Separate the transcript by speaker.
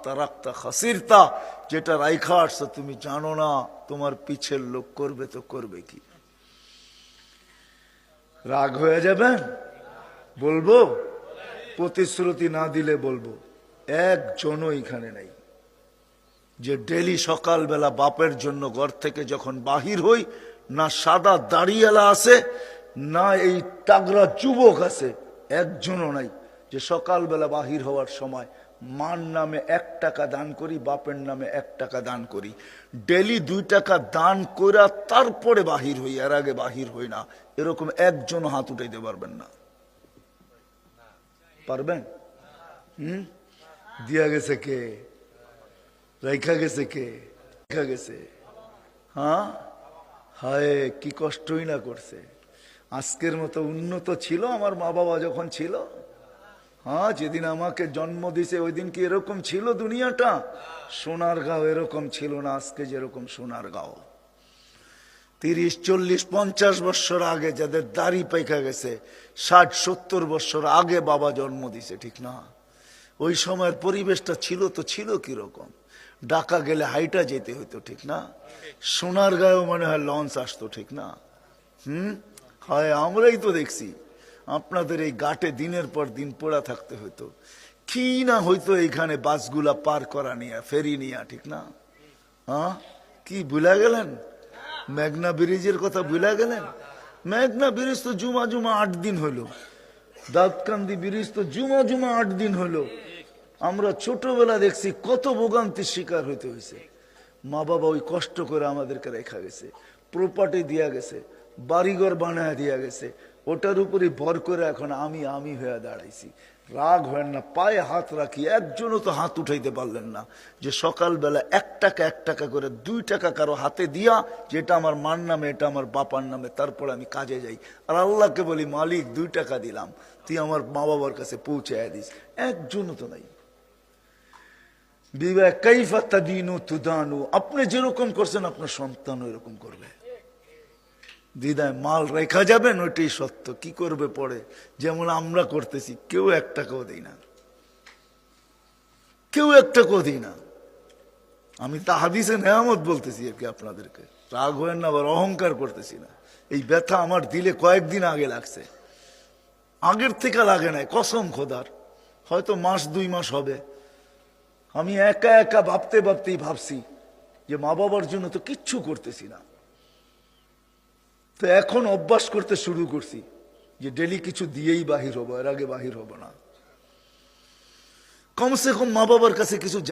Speaker 1: তারাক্তা খাসিরতা, যেটা রাইখা আসছো তুমি জানো না তোমার পিছের লোক করবে তো করবে কি। রাগ হয়ে যাবেন? বলবো, প্রতিশ্রুতি না দিলে বলবো। একজনও এখানে নাই যে ডেলি সকালবেলা বাপের জন্য ঘর থেকে যখন বাহির হই, না সাদা দাড়িওয়ালা আছে না এই তাগড়া যুবক আছে, একজনও নাই যে সকালবেলা বাহির হওয়ার সময় মার নামে 1 টাকা দান করি, বাপের নামে 1 টাকা দান করি, ডেলি 2 টাকা দান কইরা তারপরে বাহির হই, এর আগে বাহির হই না। এরকম একজন হাত উঠাইতে পারবেন না? পারবেন? দিয়া গেছে কে? রাইখা গেছে কে? রাইখা গেছে। হ্যাঁ, হায় কি কষ্টই না করছে। আজকের মতো উন্নত ছিল আমার মা বাবা যখন ছিল? হ্যাঁ, যেদিন আমাকে জন্ম দিছে ওই দিন কি এরকম ছিল দুনিয়াটা? সোনার গাঁও এরকম ছিল না আজকে যেরকম সোনার গাঁও। 30, 40, 50 বছর আগে যাদের দাড়ি পাইকা গেছে, 60, 70 বছর আগে বাবা জন্ম দিছে, ঠিক না? ওই সময়ের পরিবেশটা ছিল তো ছিল কিরকম? ঢাকা গেলে হাইটা যেতে হইতো, ঠিক না? সোনার গায়েও মনে হয় লঞ্চ আসতো, ঠিক না? হয়, আমরাই তো দেখছি আপনাদের এই ঘাটে দিনের পর দিন পড়া থাকতে হইতো। কি না হইতো এইখানে বাসগুলা পার করা নিয়ে, ফেরি নিয়ে, ঠিক না? হ্যাঁ, কি ভুলা গেলেন? মেঘনা ব্রিজের কথা ভুলা গেলেন? মেঘনা ব্রিজ তো জুমা 8 দিন হলো। দাউদকান্দি ব্রিজ তো জুমা 8 দিন হলো। আমরা ছোটবেলা দেখছি কত ভোগান্তির শিকার হইতে হয়েছে। মা বাবা ওই কষ্ট করে আমাদেরকে রেখা গেছে, প্রপার্টি দিয়া গেছে, বাড়িঘর বানায় দিয়া গেছে, ওটার উপরে ভর করে এখন আমি হয়ে দাঁড়াইছি। রাগ হয় না, পায়ে হাত রাখি, একজনও তো হাত উঠাইতে পারলেন না যে সকালবেলা 1 টাকা 1 টাকা করে 2 টাকা কারো হাতে দিয়া, যেটা আমার মার নামে এটা আমার বাবার নামে, তারপর আমি কাজে যাই আর আল্লাহকে বলি মালিক 2 টাকা দিলাম, তুই আমার মা বাবার কাছে পৌঁছায় দিস। একজনও তো নাই। বিবাহ কাইফা তাদিনু তুদানু, আপনি যেরকম করছেন আপনার সন্তানও এরকম করবে। দিদায় মাল রেখা যাবেন, ওইটাই সত্য। কি করবে পরে? যেমন আমরা করতেছি, কেউ 1 টাকাও দেই না, কেউ 1 টাকাও দিই না। আমি তা হাদিসে নেয়ামত বলতেছি আর কি আপনাদেরকে, রাগ হয়েন না, আবার অহংকার করতেছি না। এই ব্যথা আমার দিলে কয়েকদিন আগে লাগছে, আগের থেকে লাগে নাই, কসম খোদার। হয়তো 1-2 মাস হবে। আমি একা একা ভাবতেই ভাবছি যে মা বাবার জন্য তো কিচ্ছু করতেছি না। তো এখন অভ্যাস করতে শুরু করছি যে ডেলি কিছু দিয়েই বাহির হবো, এর আগে বাহির হবো না। কমসে কম মা বাবার কাছে কিছু